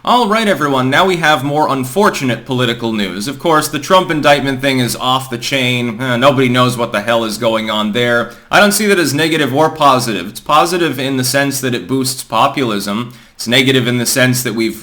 All right, everyone, now we have more unfortunate political news. Of course, the Trump indictment thing is off the chain. Nobody knows what the hell is going on there. I don't see that as negative or positive. It's positive in the sense that it boosts populism. It's negative in the sense that we've,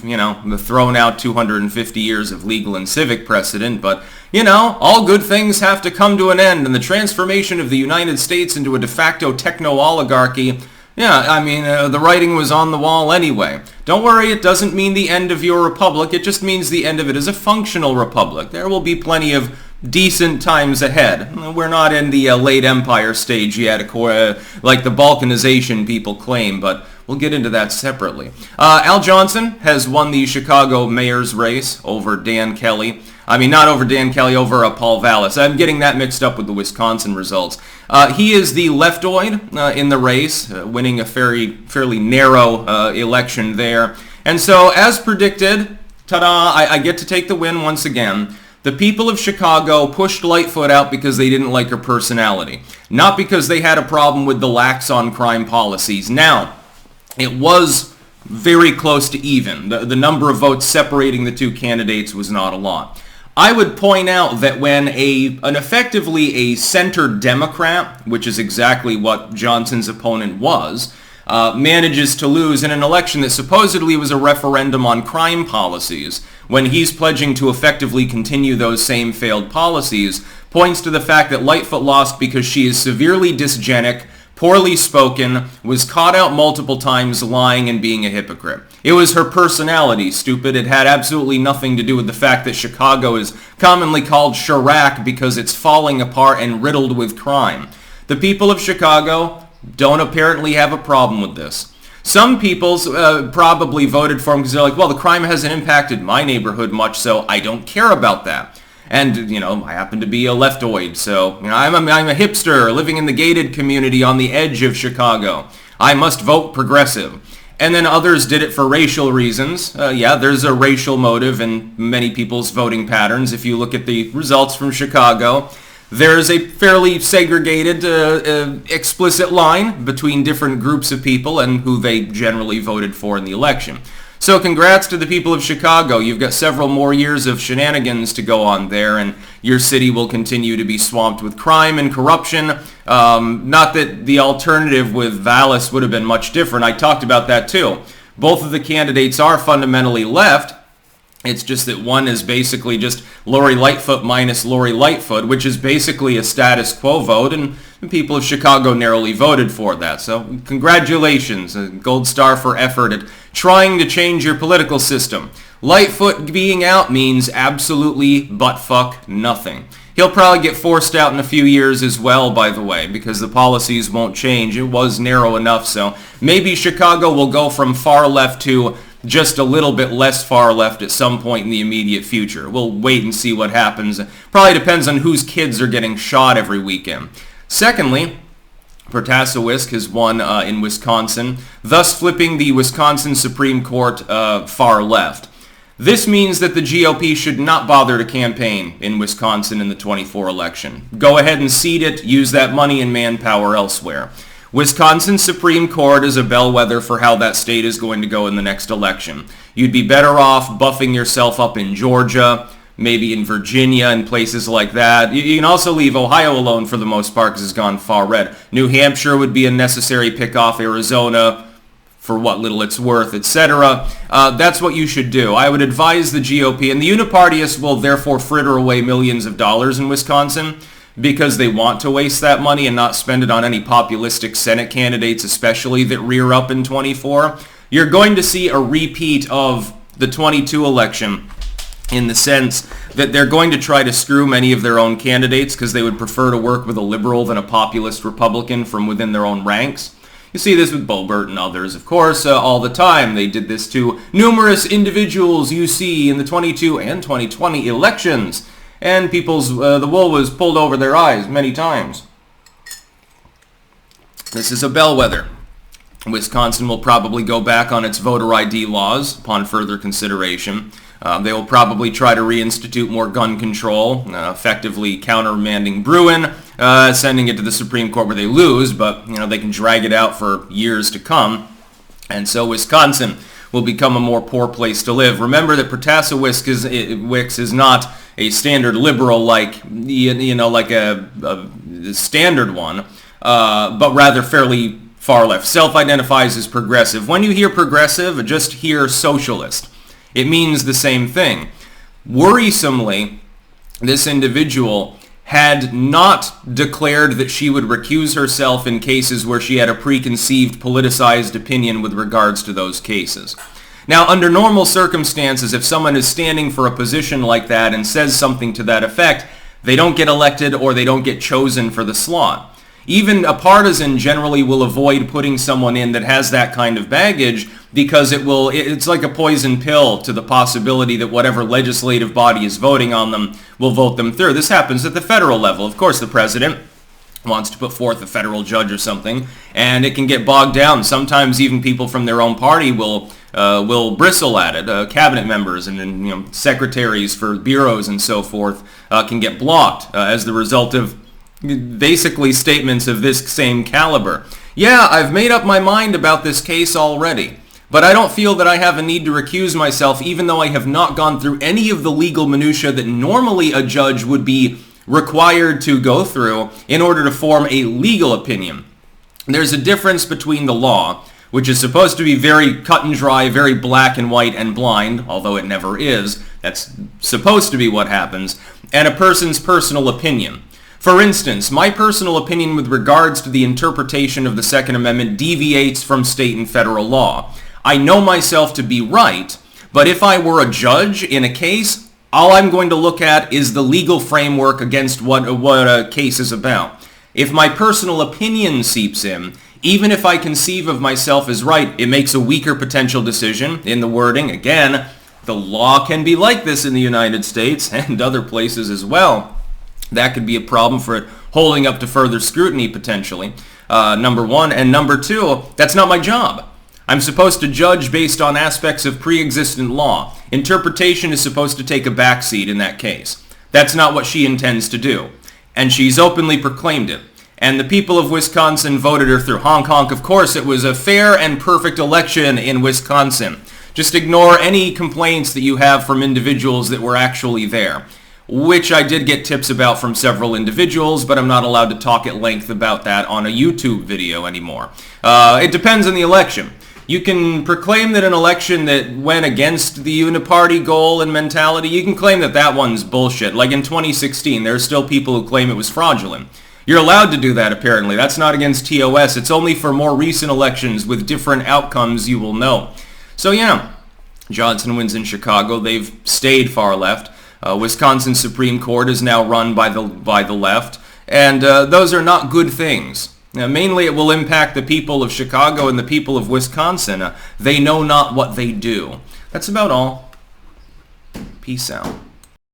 thrown out 250 years of legal and civic precedent, but, all good things have to come to an end, and the transformation of the United States into a de facto techno-oligarchy, the writing was on the wall anyway. Don't worry, it doesn't mean the end of your republic, it just means the end of it as a functional republic. There will be plenty of decent times ahead. We're not in the late empire stage yet, like the balkanization people claim, but we'll get into that separately. Al Johnson has won the Chicago mayor's race over Dan Kelly. Not over Dan Kelly, over Paul Vallis. I'm getting that mixed up with the Wisconsin results. He is the leftoid in the race, winning a fairly narrow election there. And so, as predicted, ta-da, I get to take the win once again. The people of Chicago pushed Lightfoot out because they didn't like her personality, not because they had a problem with the lax on crime policies. Now, it was very close to even. The number of votes separating the two candidates was not a lot. I would point out that when an effectively a center Democrat, which is exactly what Johnson's opponent was, manages to lose in an election that supposedly was a referendum on crime policies, when he's pledging to effectively continue those same failed policies, points to the fact that Lightfoot lost because she is severely dysgenic, poorly spoken, was caught out multiple times lying and being a hypocrite. It was her personality, stupid. It had absolutely nothing to do with the fact that Chicago is commonly called Chirac because it's falling apart and riddled with crime. The people of Chicago don't apparently have a problem with this. Some people probably voted for him because they're like, well, the crime hasn't impacted my neighborhood much, so I don't care about that. And, I happen to be a leftoid, so, I'm a hipster living in the gated community on the edge of Chicago. I must vote progressive. And then others did it for racial reasons. There's a racial motive in many people's voting patterns. If you look at the results from Chicago, there's a fairly segregated, explicit line between different groups of people and who they generally voted for in the election. So congrats to the people of Chicago. You've got several more years of shenanigans to go on there, and your city will continue to be swamped with crime and corruption. Not that the alternative with Vallis would have been much different. I talked about that too. Both of the candidates are fundamentally left. It's just that one is basically just Lori Lightfoot minus Lori Lightfoot, which is basically a status quo vote, and the people of Chicago narrowly voted for that. So congratulations, a gold star for effort at trying to change your political system. Lightfoot being out means absolutely buttfuck nothing. He'll probably get forced out in a few years as well, by the way, because the policies won't change. It was narrow enough, so maybe Chicago will go from far left to just a little bit less far left at some point in the immediate future. We'll wait and see what happens. Probably depends on whose kids are getting shot every weekend. Secondly, Protasiewicz has won in Wisconsin, thus flipping the Wisconsin Supreme Court far left. This means that the GOP should not bother to campaign in Wisconsin in the 24 election. Go ahead and cede it, use that money and manpower elsewhere. Wisconsin Supreme Court is a bellwether for how that state is going to go in the next election. You'd be better off buffing yourself up in Georgia, maybe in Virginia and places like that. You can also leave Ohio alone for the most part because it's gone far red. New Hampshire would be a necessary pick off, Arizona for what little it's worth, etc. That's what you should do. I would advise the GOP, and the Unipartyists will therefore fritter away millions of dollars in Wisconsin because they want to waste that money and not spend it on any populistic Senate candidates, especially that rear up in 24. You're going to see a repeat of the 22 election in the sense that they're going to try to screw many of their own candidates because they would prefer to work with a liberal than a populist Republican from within their own ranks. You see this with Boebert and others, of course, all the time. They did this to numerous individuals you see in the 22 and 2020 elections. And the wool was pulled over their eyes many times. This is a bellwether. Wisconsin will probably go back on its voter ID laws upon further consideration. They will probably try to reinstitute more gun control, effectively countermanding Bruin, sending it to the Supreme Court where they lose, but they can drag it out for years to come. And so Wisconsin will become a more poor place to live. Remember that Protasiewicz is not a standard liberal like like a standard one, but rather fairly far left. Self-identifies as progressive. When you hear progressive, just hear socialist. It means the same thing. Worrisomely, this individual had not declared that she would recuse herself in cases where she had a preconceived politicized opinion with regards to those cases. Now, under normal circumstances, if someone is standing for a position like that and says something to that effect, they don't get elected or they don't get chosen for the slot. Even a partisan generally will avoid putting someone in that has that kind of baggage because it's like a poison pill to the possibility that whatever legislative body is voting on them will vote them through. This happens at the federal level. Of course, the president wants to put forth a federal judge or something, and it can get bogged down. Sometimes even people from their own party will bristle at it. Cabinet members and secretaries for bureaus and so forth can get blocked as the result of basically statements of this same caliber. Yeah, I've made up my mind about this case already, but I don't feel that I have a need to recuse myself even though I have not gone through any of the legal minutiae that normally a judge would be required to go through in order to form a legal opinion. There's a difference between the law, which is supposed to be very cut and dry, very black and white and blind, although it never is. That's supposed to be what happens, and a person's personal opinion. For instance, my personal opinion with regards to the interpretation of the Second Amendment deviates from state and federal law. I know myself to be right, but if I were a judge in a case, all I'm going to look at is the legal framework against what a case is about. If my personal opinion seeps in, even if I conceive of myself as right, it makes a weaker potential decision in the wording. Again, the law can be like this in the United States and other places as well. That could be a problem for it holding up to further scrutiny potentially, number one. And number two, that's not my job. I'm supposed to judge based on aspects of pre-existent law. Interpretation is supposed to take a backseat in that case. That's not what she intends to do. And she's openly proclaimed it. And the people of Wisconsin voted her through. Honk honk, of course, it was a fair and perfect election in Wisconsin. Just ignore any complaints that you have from individuals that were actually there, which I did get tips about from several individuals, but I'm not allowed to talk at length about that on a YouTube video anymore. It depends on the election. You can proclaim that an election that went against the uniparty goal and mentality, you can claim that that one's bullshit. Like in 2016, there are still people who claim it was fraudulent. You're allowed to do that, apparently. That's not against TOS. It's only for more recent elections with different outcomes you will know. So yeah, Johnson wins in Chicago. They've stayed far left. Wisconsin Supreme Court is now run by the left, and those are not good things. Now, mainly it will impact the people of Chicago and the people of Wisconsin. They know not what they do. That's about all. Peace out.